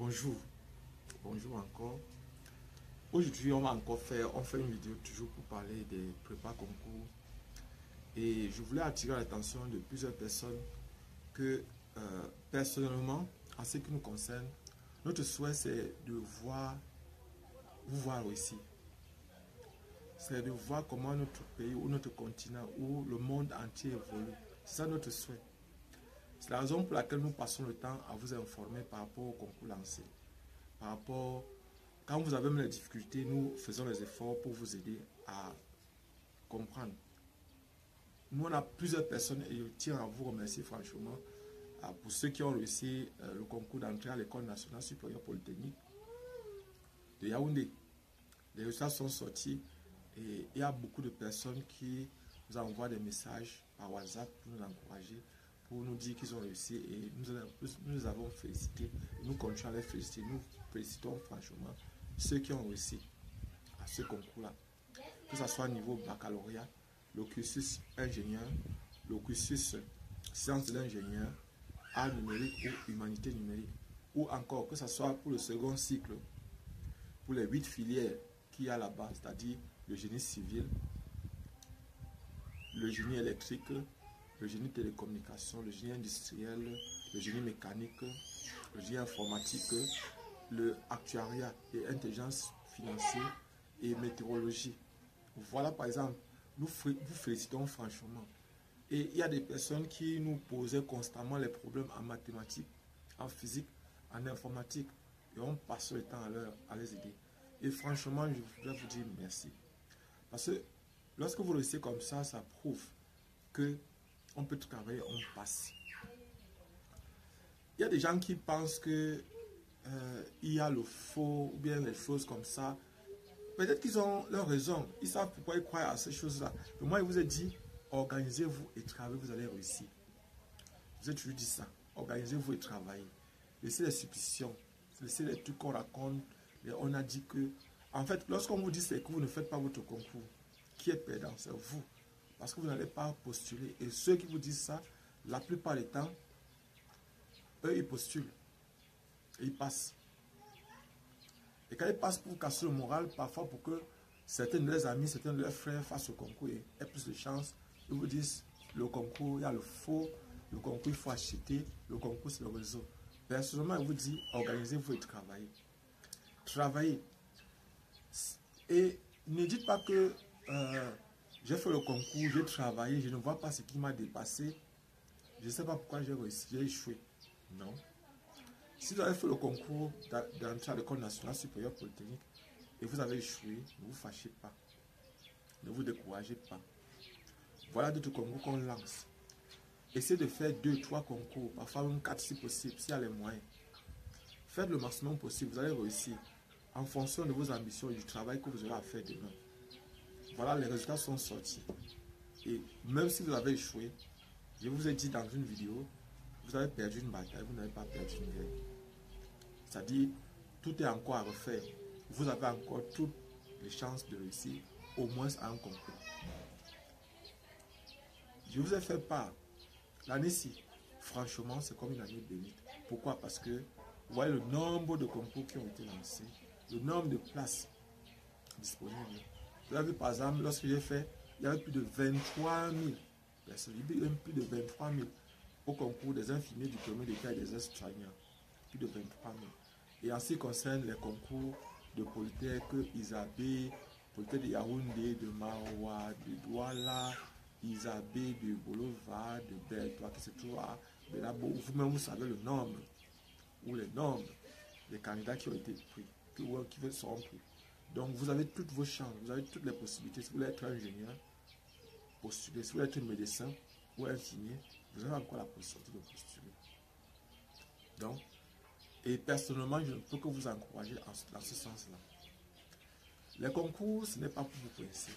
Bonjour, bonjour encore. Aujourd'hui, on fait une vidéo toujours pour parler des prépas concours. Et je voulais attirer l'attention de plusieurs personnes que personnellement, en ce qui nous concerne, notre souhait c'est de vous voir aussi. C'est de voir comment notre pays ou notre continent ou le monde entier évolue. C'est ça notre souhait. C'est la raison pour laquelle nous passons le temps à vous informer par rapport au concours lancé. Par rapport, quand vous avez même les difficultés, nous faisons les efforts pour vous aider à comprendre. Nous, on a plusieurs personnes et je tiens à vous remercier franchement pour ceux qui ont réussi le concours d'entrée à l'École nationale supérieure polytechnique de Yaoundé. Les résultats sont sortis et il y a beaucoup de personnes qui nous envoient des messages par WhatsApp pour nous encourager, pour nous dire qu'ils ont réussi et nous les avons félicités. Nous continuons à les féliciter. Nous félicitons franchement ceux qui ont réussi à ce concours-là. Que ce soit au niveau baccalauréat, le cursus ingénieur, le cursus sciences de l'ingénieur, art numérique ou humanité numérique. Ou encore que ce soit pour le second cycle, pour les 8 filières qu'il y a là-bas, c'est-à-dire le génie civil, le génie électrique, le génie télécommunication, le génie industriel, le génie mécanique, le génie informatique, le actuariat et intelligence financière et météorologie. Voilà par exemple, nous vous félicitons franchement. Et il y a des personnes qui nous posaient constamment les problèmes en mathématiques, en physique, en informatique. Et on passe le temps à les aider. Et franchement, je voudrais vous dire merci. Parce que lorsque vous réussissez comme ça, ça prouve que on peut travailler, on passe. Il y a des gens qui pensent que il y a le faux ou bien les choses comme ça. Peut-être qu'ils ont leur raison. Ils savent pourquoi ils croient à ces choses-là. Mais moi, je vous ai dit, organisez-vous et travaillez, vous allez réussir. Je vous ai toujours dit ça. Organisez-vous et travaillez. Laissez les suppositions. Laissez les trucs qu'on raconte. Et on a dit que, en fait, lorsqu'on vous dit c'est que vous ne faites pas votre concours, qui est perdant, c'est vous. Parce que vous n'allez pas postuler. Et ceux qui vous disent ça, la plupart du temps, eux, ils postulent. Et ils passent. Et quand ils passent pour casser le moral, parfois pour que certains de leurs amis, certains de leurs frères fassent le concours et aient plus de chance, ils vous disent, le concours, il y a le faux, le concours, il faut acheter, le concours, c'est le réseau. Personnellement, je vous dis, organisez-vous et travaillez. Travaillez. Et ne dites pas que j'ai fait le concours, j'ai travaillé, je ne vois pas ce qui m'a dépassé. Je ne sais pas pourquoi j'ai réussi, j'ai échoué. Non. Si vous avez fait le concours d'entrée à l'École nationale supérieure polytechnique et vous avez échoué, ne vous fâchez pas. Ne vous découragez pas. Voilà d'autres concours qu'on lance. Essayez de faire 2, 3 concours, parfois même 4 si possible, s'il y a les moyens. Faites le maximum possible, vous allez réussir en fonction de vos ambitions et du travail que vous aurez à faire demain. Voilà, les résultats sont sortis. Et même si vous avez échoué, je vous ai dit dans une vidéo, vous avez perdu une bataille, vous n'avez pas perdu une guerre. C'est-à-dire, tout est encore à refaire. Vous avez encore toutes les chances de réussir, au moins à un concours. Je vous ai fait part. L'année-ci, franchement, c'est comme une année bénite. Pourquoi? Parce que vous voyez le nombre de concours qui ont été lancés, le nombre de places disponibles. Vous avez vu, par exemple, lorsque j'ai fait, il y avait plus de 23 000 personnes. Il y avait plus de 23 000 au concours des infirmiers du premier d'État et des aides-soignants. Plus de 23 000. Et en ce qui concerne les concours de Polytech, Isabé, Polytech de Yaoundé, de Maroua, de Douala, Isabé, de Bolova, de Bertois, qui se trouve à Belabo. Vous-même, vous savez le nombre, ou les nombres des candidats qui ont été pris, qui seront pris. Donc, vous avez toutes vos chances, vous avez toutes les possibilités. Si vous voulez être ingénieur, postulez. Si vous voulez être médecin ou infirmier, vous avez encore la possibilité de postuler. Donc, et personnellement, je ne peux que vous encourager dans ce sens-là. Les concours, ce n'est pas pour vous presser.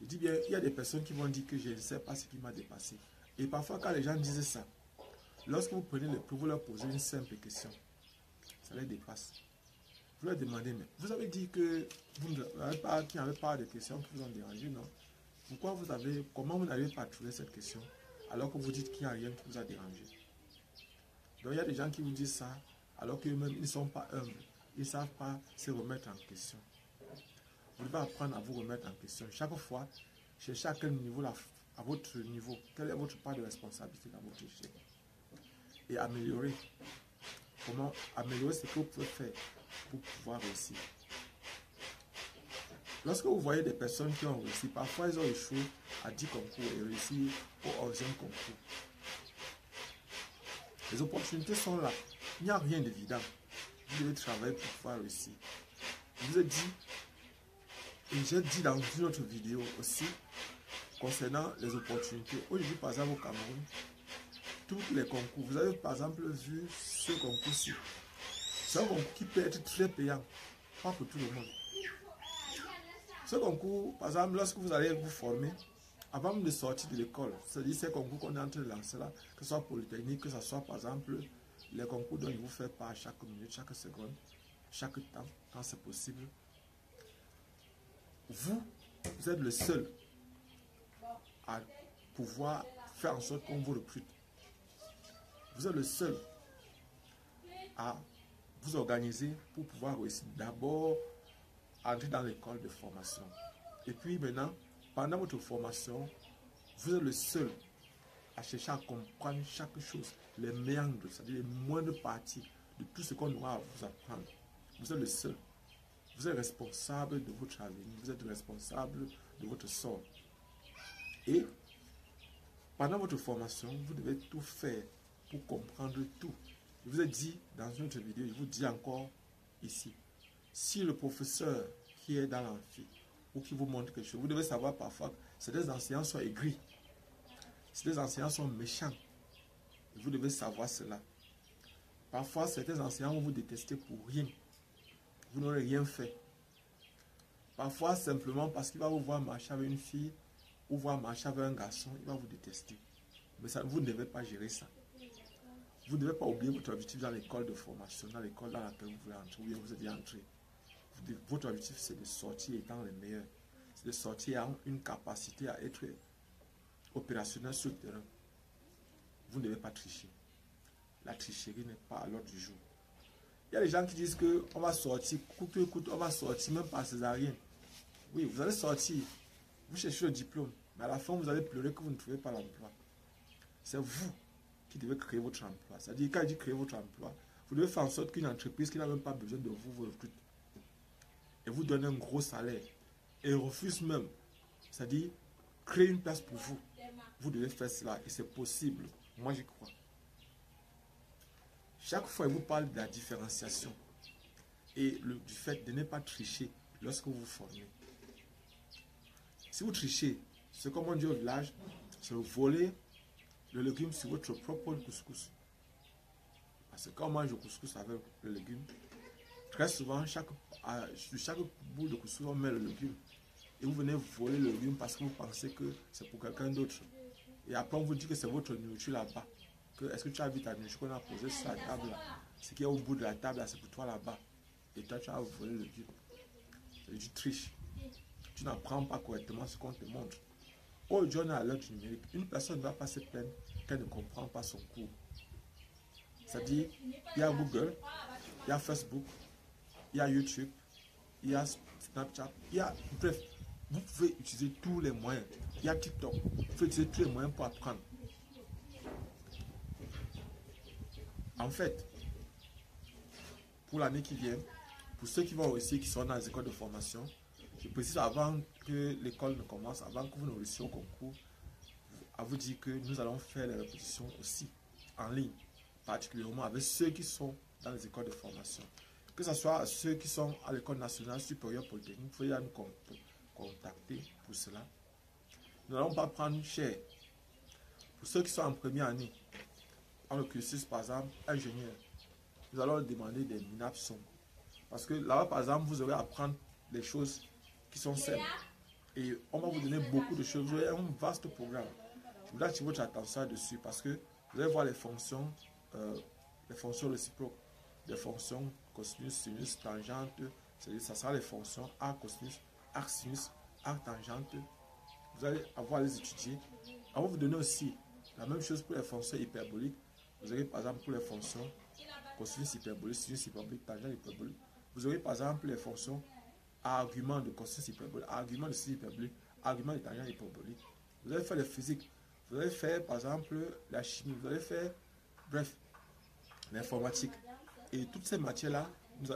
Je dis bien, il y a des personnes qui vont dire que je ne sais pas ce qui m'a dépassé. Et parfois, quand les gens disent ça, lorsque vous prenez le prix, vous leur posez une simple question. Ça les dépasse. Vous leur demandez, mais vous avez dit que vous n'avez pas, qu'il n'y avait pas de questions qui vous ont dérangé, non? Comment vous n'avez pas trouvé cette question alors que vous dites qu'il n'y a rien qui vous a dérangé? Donc il y a des gens qui vous disent ça alors qu'eux-mêmes, ils ne sont pas humbles. Ils ne savent pas se remettre en question. Vous devez apprendre à vous remettre en question. Chaque fois, cherchez à quel niveau, à votre niveau, quelle est votre part de responsabilité dans votre échec. Et améliorer. Comment améliorer ce que vous pouvez faire pour pouvoir réussir. Lorsque vous voyez des personnes qui ont réussi, parfois ils ont échoué à 10 concours et réussi au 11e concours. Les opportunités sont là. Il n'y a rien d'évident. Vous devez travailler pour pouvoir réussir. Je vous ai dit, et j'ai dit dans une autre vidéo aussi, concernant les opportunités. Aujourd'hui, par exemple, au Cameroun, tous les concours, vous avez par exemple vu ce concours-ci. C'est un concours qui peut être très payant, pas pour tout le monde. Ce concours, par exemple, lorsque vous allez vous former, avant de sortir de l'école, c'est-à-dire ces concours qu'on est en train de lancer là, que ce soit polytechnique, que ce soit par exemple les concours dont il vous fait part chaque minute, chaque seconde, chaque temps, quand c'est possible. Vous êtes le seul à pouvoir faire en sorte qu'on vous recrute. Vous êtes le seul à vous organiser pour pouvoir réussir. D'abord, entrer dans l'école de formation. Et puis maintenant, pendant votre formation, vous êtes le seul à chercher à comprendre chaque chose, les méandres, c'est-à-dire les moindres parties de tout ce qu'on aura à vous apprendre. Vous êtes le seul. Vous êtes responsable de votre avenir, vous êtes responsable de votre sort. Et pendant votre formation, vous devez tout faire pour comprendre tout. Je vous ai dit dans une autre vidéo, je vous dis encore ici, si le professeur qui est dans l'amphi ou qui vous montre quelque chose, vous devez savoir parfois que certains enseignants sont aigris, certains enseignants sont méchants. Vous devez savoir cela. Parfois, certains enseignants vont vous détester pour rien. Vous n'aurez rien fait. Parfois, simplement parce qu'il va vous voir marcher avec une fille ou voir marcher avec un garçon, il va vous détester. Mais ça, vous ne devez pas gérer ça. Vous ne devez pas oublier votre objectif dans l'école de formation, dans l'école dans laquelle vous voulez entrer, ou bien vous êtes entré. Votre objectif, c'est de sortir étant les meilleurs. C'est de sortir ayant une capacité à être opérationnel sur le terrain. Vous ne devez pas tricher. La tricherie n'est pas à l'ordre du jour. Il y a des gens qui disent qu'on va sortir, coûte que coûte, on va sortir même par césarienne. Oui, vous allez sortir, vous cherchez le diplôme, mais à la fin, vous allez pleurer que vous ne trouvez pas l'emploi. C'est vous qui devez créer votre emploi. C'est-à-dire, quand je dis créer votre emploi, vous devez faire en sorte qu'une entreprise qui n'a même pas besoin de vous, vous recrute. Et vous donne un gros salaire. Et refuse même. C'est-à-dire, créer une place pour vous. Vous devez faire cela et c'est possible. Moi, j'y crois. Chaque fois, il vous parle de la différenciation et du fait de ne pas tricher lorsque vous vous formez. Si vous trichez, c'est comme on dit au village, c'est voler le légume sur votre propre couscous. Parce que quand on mange le couscous avec le légume, très souvent, sur chaque bout de couscous, on met le légume. Et vous venez voler le légume parce que vous pensez que c'est pour quelqu'un d'autre. Et après, on vous dit que c'est votre nourriture là-bas. Est-ce que tu as vu ta nourriture qu'on a posée sur la table là? Ce qui est au bout de la table là, c'est pour toi là-bas. Et toi, tu as volé le légume. C'est du triche. Tu n'apprends pas correctement ce qu'on te montre. Aujourd'hui, on est à l'heure du numérique. Une personne ne va pas se plaindre qu'elle ne comprend pas son cours. C'est-à-dire, il y a Google, il y a Facebook, il y a YouTube, il y a Snapchat, bref, vous pouvez utiliser tous les moyens. Il y a TikTok, vous pouvez utiliser tous les moyens pour apprendre. En fait, pour l'année qui vient, pour ceux qui vont réussir, qui sont dans les écoles de formation, je précise avant que l'école ne commence, avant que vous ne réussissiez au concours, à vous dire que nous allons faire les répétitions aussi en ligne, particulièrement avec ceux qui sont dans les écoles de formation. Que ce soit ceux qui sont à l'école nationale supérieure polytechnique, vous pouvez nous contacter pour cela. Nous n'allons pas prendre cher. Pour ceux qui sont en première année, dans le cursus par exemple, ingénieur, nous allons demander des minapsons. Parce que là-bas par exemple, vous aurez à apprendre des choses qui sont simples. Et on va vous donner beaucoup de choses. Vous aurez un vaste programme. Je voudrais attirer votre attention là-dessus parce que vous allez voir les fonctions réciproques, les fonctions cosinus, sinus, tangente. Ça sera les fonctions arc cosinus, arc sinus, arc tangente. Vous allez avoir à les étudier. On va vous donner aussi la même chose pour les fonctions hyperboliques. Vous avez par exemple pour les fonctions cosinus hyperbolique, sinus hyperbolique, tangente hyperbolique. Vous aurez par exemple les fonctions argument de cosinus hyperbolique, argument de sinus hyperbolique, argument de tangente hyperbolique. Vous allez faire la physique, vous allez faire par exemple la chimie, vous allez faire, bref, l'informatique. Et toutes ces matières-là,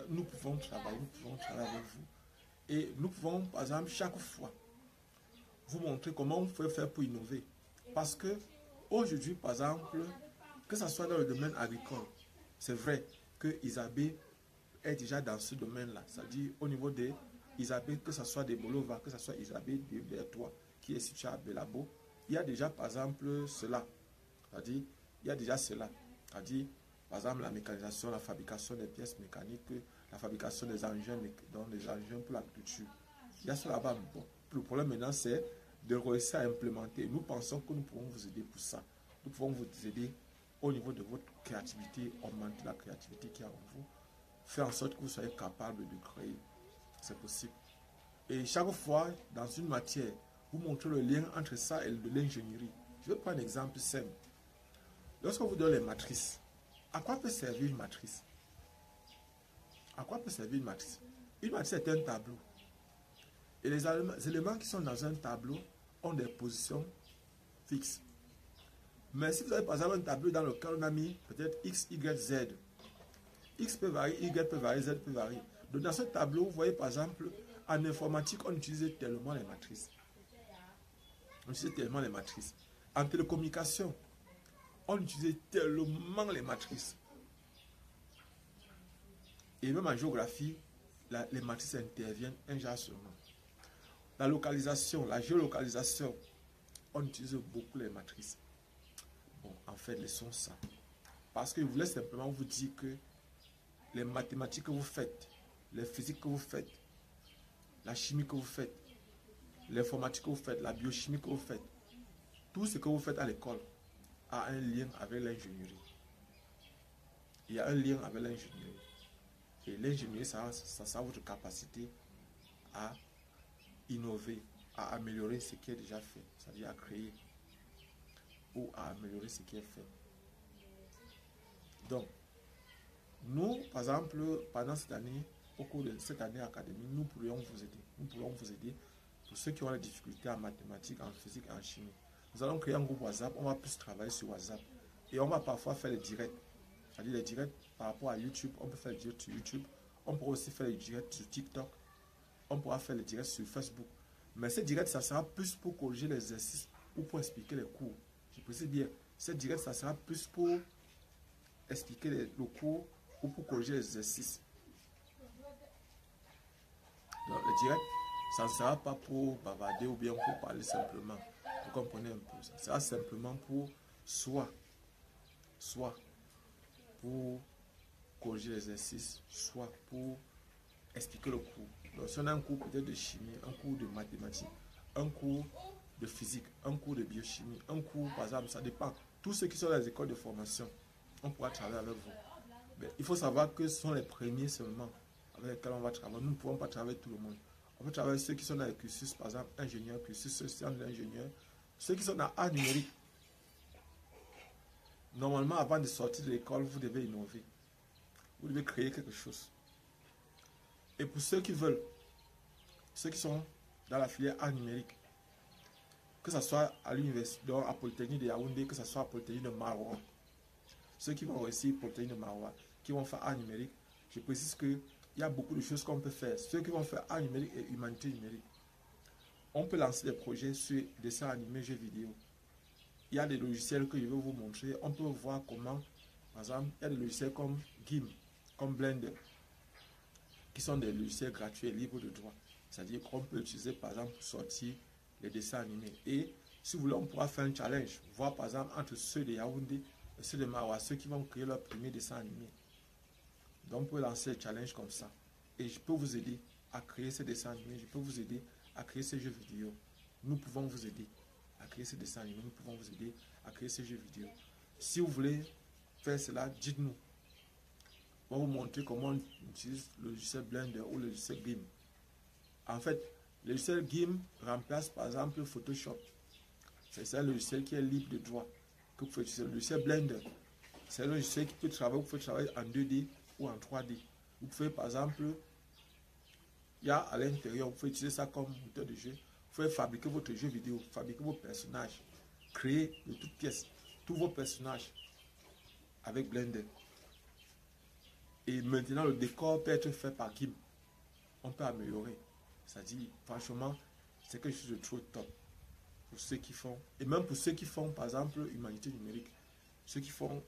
nous pouvons travailler avec vous. Et nous pouvons, par exemple, chaque fois, vous montrer comment vous pouvez faire pour innover. Parce que, aujourd'hui, par exemple, que ce soit dans le domaine agricole, c'est vrai que Isabelle est déjà dans ce domaine-là. C'est-à-dire, au niveau des Isabelle, que ce soit des Bolova, que ce soit Isabelle de toi, qui est situé à Belabo, il y a déjà, par exemple, cela. C'est-à-dire, il y a déjà cela. C'est-à-dire, par exemple, la mécanisation, la fabrication des pièces mécaniques, la fabrication des engins, des engins pour l'agriculture. Il y a cela là-bas. Bon, le problème maintenant, c'est de réussir à implémenter. Nous pensons que nous pouvons vous aider pour ça. Nous pouvons vous aider au niveau de votre créativité, augmenter la créativité qu'il y a en vous, faire en sorte que vous soyez capable de créer. C'est possible. Et chaque fois, dans une matière, vous montrez le lien entre ça et de l'ingénierie. Je vais prendre un exemple simple. Lorsqu'on vous donne les matrices, à quoi peut servir une matrice? À quoi peut servir une matrice? Une matrice est un tableau. Et les éléments qui sont dans un tableau ont des positions fixes. Mais si vous avez par exemple un tableau dans lequel on a mis peut-être X, Y, Z, X peut varier, Y peut varier, Z peut varier. Donc dans ce tableau, vous voyez par exemple, en informatique, on utilisait tellement les matrices. On utilisait tellement les matrices. En télécommunication, on utilisait tellement les matrices. Et même en géographie, les matrices interviennent un genre seulement. La localisation, la géolocalisation, on utilise beaucoup les matrices. Bon, en fait, laissons ça. Parce que je voulais simplement vous dire que les mathématiques que vous faites, les physiques que vous faites, la chimie que vous faites, l'informatique que vous faites, la biochimie que vous faites, tout ce que vous faites à l'école a un lien avec l'ingénierie. Il y a un lien avec l'ingénierie. Et l'ingénierie, ça votre capacité à innover, à améliorer ce qui est déjà fait, c'est-à-dire à créer ou à améliorer ce qui est fait. Donc, nous, par exemple, pendant cette année, au cours de cette année académique, nous pourrions vous aider. Nous pourrions vous aider pour ceux qui ont des difficultés en mathématiques, en physique, en chimie. Nous allons créer un groupe WhatsApp, on va plus travailler sur WhatsApp. Et on va parfois faire les directs. C'est-à-dire les directs par rapport à YouTube, on peut faire les directs sur YouTube. On pourra aussi faire les directs sur TikTok. On pourra faire les directs sur Facebook. Mais ces directs, ça sera plus pour corriger les exercices ou pour expliquer les cours. Je précise bien, ces directs, ça sera plus pour expliquer le cours ou pour corriger les exercices. Donc, le direct, ça ne sera pas pour bavarder ou bien pour parler simplement. Vous comprenez un peu. Ça sera simplement pour soit pour corriger l'exercice, soit pour expliquer le cours. Donc, si on a un cours peut-être de chimie, un cours de mathématiques, un cours de physique, un cours de biochimie, un cours, par exemple, ça dépend. Tous ceux qui sont dans les écoles de formation, on pourra travailler avec vous. Mais il faut savoir que ce sont les premiers seulement avec lesquels on va travailler. Nous ne pouvons pas travailler avec tout le monde. On peut travailler avec ceux qui sont dans les cursus, par exemple, ingénieurs, cursus social d'ingénieurs, ceux qui sont dans art numérique. Normalement, avant de sortir de l'école, vous devez innover. Vous devez créer quelque chose. Et pour ceux qui veulent, ceux qui sont dans la filière art numérique, que ce soit à l'université, à Polytechnique de Yaoundé, que ce soit à Polytechnique de Maroua, ceux qui vont réussir Polytechnique de Maroua, qui vont faire art numérique, je précise qu'il y a beaucoup de choses qu'on peut faire. Ceux qui vont faire art numérique et humanité numérique, on peut lancer des projets sur dessins animés, jeux vidéo. Il y a des logiciels que je vais vous montrer. On peut voir comment, par exemple, il y a des logiciels comme GIMP, comme Blender, qui sont des logiciels gratuits et libres de droit. C'est-à-dire qu'on peut utiliser, par exemple, pour sortir les dessins animés. Et si vous voulez, on pourra faire un challenge, voir par exemple entre ceux de Yaoundé et ceux de Maroua, ceux qui vont créer leur premier dessin animé. Donc, on peut lancer un challenge comme ça. Et je peux vous aider à créer ces dessins animés. Je peux vous aider à créer ces jeux vidéo. Nous pouvons vous aider à créer ces dessins animés. Nous pouvons vous aider à créer ces jeux vidéo. Si vous voulez faire cela, dites-nous. On va vous montrer comment on utilise le logiciel Blender ou le logiciel GIMP. En fait, le logiciel GIMP remplace par exemple Photoshop. C'est un logiciel qui est libre de droit que vous pouvez utiliser. Le logiciel Blender, C'est un logiciel qui peut travailler, vous pouvez travailler en 2D ou en 3D. Vous pouvez par exemple, il y a à l'intérieur, vous pouvez utiliser ça comme moteur de jeu. Vous pouvez fabriquer votre jeu vidéo, fabriquer vos personnages, créer de toutes pièces tous vos personnages avec Blender. Et maintenant, le décor peut être fait par GIMP. On peut améliorer. C'est-à-dire, franchement, c'est quelque chose de trop top pour ceux qui font, et même pour ceux qui font, par exemple, humanité numérique, ceux qui font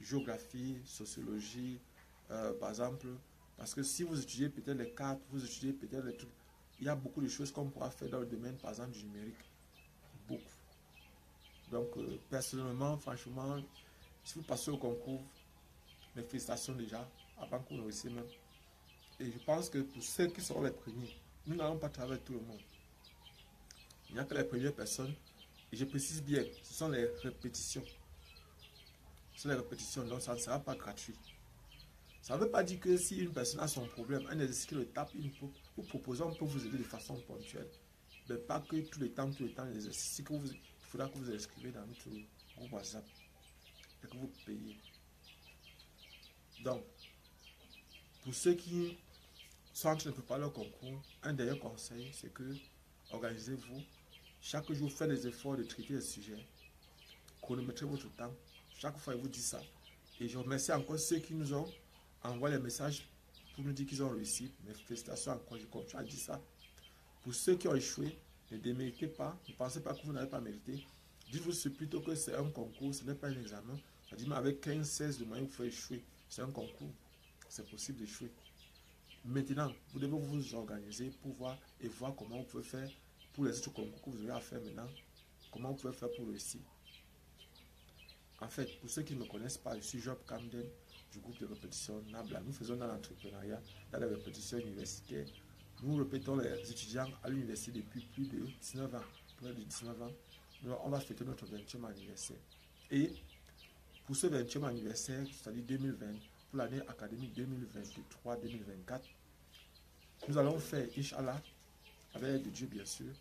géographie, sociologie, par exemple, parce que si vous étudiez peut-être les cartes, vous étudiez peut-être les trucs, il y a beaucoup de choses qu'on pourra faire dans le domaine, par exemple, du numérique. Beaucoup. Donc, personnellement, franchement, si vous passez au concours, mes félicitations déjà, avant qu'on ne réussisse même. Et je pense que pour ceux qui seront les premiers, nous n'allons pas travailler tout le monde. Il n'y a que les premières personnes. Et je précise bien, ce sont les répétitions. Ce sont les répétitions, donc ça ne sera pas gratuit. Ça ne veut pas dire que si une personne a son problème, un exercice qui le tape, vous proposons, on peut vous aider de façon ponctuelle. Mais pas que tout le temps, l'exercice. Il faudra que vous inscrivez dans notre groupe WhatsApp et que vous payez. Donc, pour ceux qui sont en train de préparer leur concours, un dernier conseil, c'est que organisez-vous. Chaque jour, faites des efforts de traiter le sujet. Chronométrez votre temps. Chaque fois, il vous dit ça. Et je remercie encore ceux qui nous ont envoyé les messages pour nous dire qu'ils ont réussi. Mes félicitations encore, je continue à dire ça. Pour ceux qui ont échoué, ne déméritez pas. Ne pensez pas que vous n'avez pas mérité. Dites-vous plutôt que c'est un concours, ce n'est pas un examen. C'est-à-dire, mais avec 15-16 de moyenne, vous pouvez échouer. C'est un concours. C'est possible d'échouer. Maintenant, vous devez vous organiser pour voir et voir comment vous pouvez faire pour les autres concours que vous aurez à faire maintenant. Comment vous pouvez faire pour réussir. En fait, pour ceux qui ne me connaissent pas, je suis Job Camden du groupe de répétition NABLA. Nous faisons dans l'entrepreneuriat, dans les répétitions universitaires. Nous répétons les étudiants à l'université depuis plus de 19 ans. Près de 19 ans. On va fêter notre 20e anniversaire. Et pour ce 20e anniversaire, c'est-à-dire 2020, pour l'année académique 2023-2024, nous allons faire, Inch'Allah, avec l'aide de Dieu bien sûr,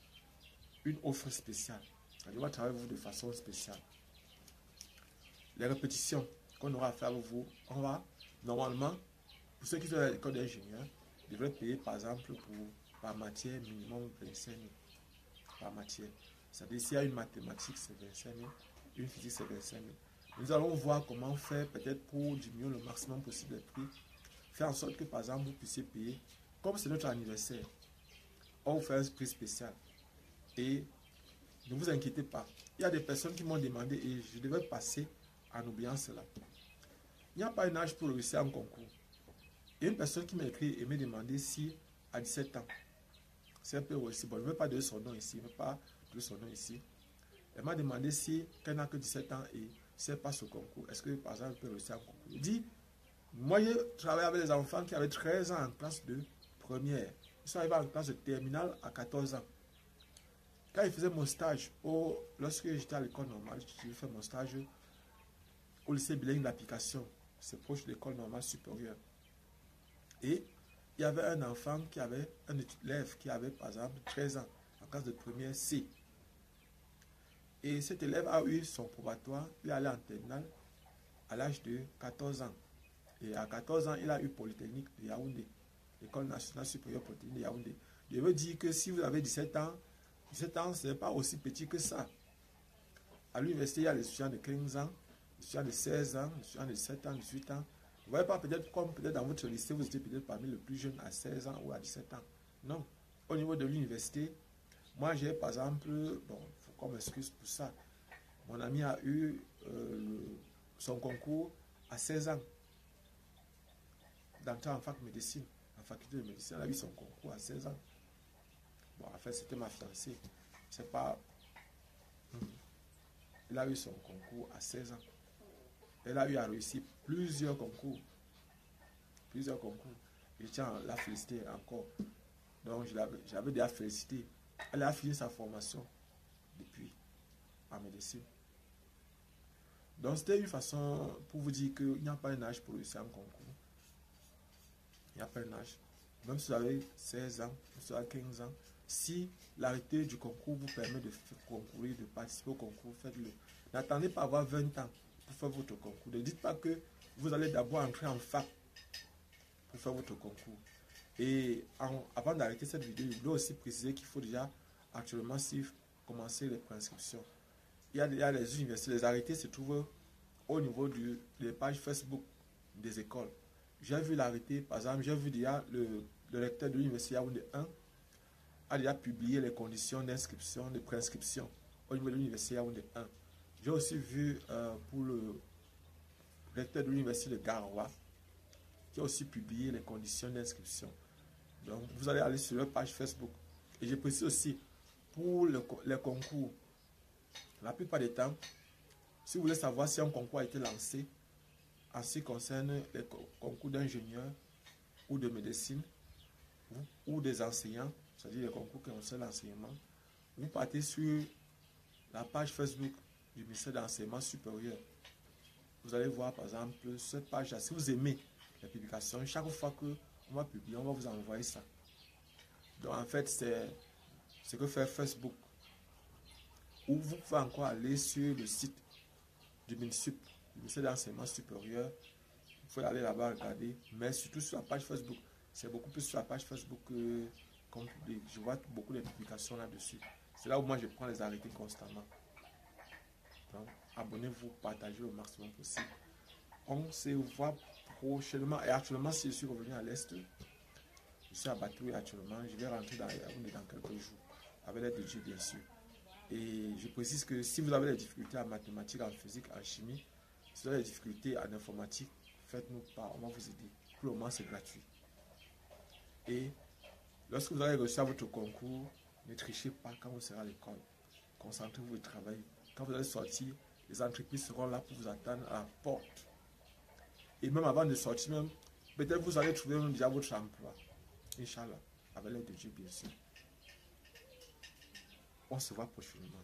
une offre spéciale. On va travailler avec vous de façon spéciale. Les répétitions qu'on aura à faire avec vous, on va, normalement, pour ceux qui sont à l'école d'ingénieur, devraient payer par exemple par matière minimum 25 000 par matière. C'est-à-dire s'il y a une mathématique, c'est 25 000, une physique, c'est 25 000. Nous allons voir comment faire peut-être pour diminuer le maximum possible les prix. Faire en sorte que par exemple vous puissiez payer, comme c'est notre anniversaire, on vous fait un prix spécial. Et ne vous inquiétez pas. Il y a des personnes qui m'ont demandé et je devais passer en oubliant cela. Il n'y a pas un âge pour réussir un concours. Il y a une personne qui m'a écrit et m'a demandé si à 17 ans, c'est un peu aussi bon. Je ne veux pas donner son nom ici. Je ne veux pas donner son nom ici. Elle m'a demandé si qu'elle n'a que 17 ans et si elle passe au concours, est-ce que par exemple elle peut réussir un concours. Je dis, moi je travaille avec des enfants qui avaient 13 ans en classe de première. Ils sont arrivés en classe de terminale à 14 ans. Quand je faisais mon stage, lorsque j'étais à l'école normale, j'ai fait mon stage au lycée bilingue d'application. C'est proche de l'école normale supérieure. Et il y avait un enfant qui avait, un élève qui avait par exemple 13 ans, en classe de première C. Et cet élève a eu son probatoire, il est allé en terminale à l'âge de 14 ans. Et à 14 ans, il a eu Polytechnique de Yaoundé, l'école nationale supérieure Polytechnique de Yaoundé. Je veux dire que si vous avez 17 ans, ce n'est pas aussi petit que ça. À l'université, il y a les étudiants de 15 ans, les étudiants de 16 ans, les étudiants de 7 ans, 18 ans. Vous ne voyez pas peut-être comme peut-être dans votre lycée, vous étiez peut-être parmi les plus jeunes à 16 ans ou à 17 ans. Non. Au niveau de l'université, moi j'ai par exemple, bon, il faut qu'on m'excuse pour ça. Mon ami a eu son concours à 16 ans. D'entrer en fac médecine, en faculté de médecine, elle a eu son concours à 16 ans. Bon, en fait, c'était ma fiancée. C'est pas. Elle a eu son concours à 16 ans. Elle a eu à réussir plusieurs concours. Plusieurs concours. Je tiens à la féliciter encore. Donc, j'avais déjà félicité. Elle a fini sa formation depuis en médecine. Donc, c'était une façon pour vous dire qu'il n'y a pas un âge pour réussir un concours. Il n'y a pas un âge. Même si vous avez 16 ans, si vous avez 15 ans, si l'arrêté du concours vous permet de concourir, de participer au concours, faites-le. N'attendez pas avoir 20 ans. pour faire votre concours. Ne dites pas que vous allez d'abord entrer en fac pour faire votre concours. Et avant d'arrêter cette vidéo, je voulais aussi préciser qu'il faut déjà actuellement commencer les préinscriptions. Il y a les universités, les arrêtés se trouvent au niveau des pages Facebook des écoles. J'ai vu l'arrêté, par exemple, j'ai vu déjà le recteur de l'université Yaoundé 1 a déjà publié les conditions d'inscription, de préinscription au niveau de l'université Yaoundé 1. J'ai aussi vu pour le recteur de l'université de Garoua qui a aussi publié les conditions d'inscription. Donc, vous allez aller sur leur page Facebook. Et je précise aussi, pour les concours, la plupart des temps, si vous voulez savoir si un concours a été lancé, en ce qui concerne les concours d'ingénieurs ou de médecine, ou des enseignants, c'est-à-dire les concours qui concernent l'enseignement, vous partez sur la page Facebook du ministère de l'Enseignement supérieur. Vous allez voir, par exemple, cette page-là. Si vous aimez les publications, chaque fois qu'on va publier, on va vous envoyer ça. Donc, en fait, c'est ce que fait Facebook. Ou vous pouvez encore aller sur le site du ministère de l'Enseignement supérieur. Vous pouvez aller là-bas regarder, mais surtout sur la page Facebook. C'est beaucoup plus sur la page Facebook qu'on publie. Je vois beaucoup de publications là-dessus. C'est là où moi je prends les arrêtés constamment. Donc, abonnez-vous, partagez au maximum possible. On se voit prochainement. Et actuellement, si je suis revenu à l'Est, je suis à Batouri actuellement. Je vais rentrer dans quelques jours. Avec l'aide de Dieu, bien sûr. Et je précise que si vous avez des difficultés en mathématiques, en physique, en chimie, si vous avez des difficultés en informatique, faites-nous part, on va vous aider. Pour le moment, c'est gratuit. Et lorsque vous allez reçu votre concours, ne trichez pas quand vous serez à l'école. Concentrez-vous au travail. Quand vous allez sortir, les entreprises seront là pour vous attendre à la porte. Et même avant de sortir, même, peut-être vous allez trouver même déjà votre emploi. Inch'Allah, avec l'aide de Dieu, bien sûr. On se voit prochainement.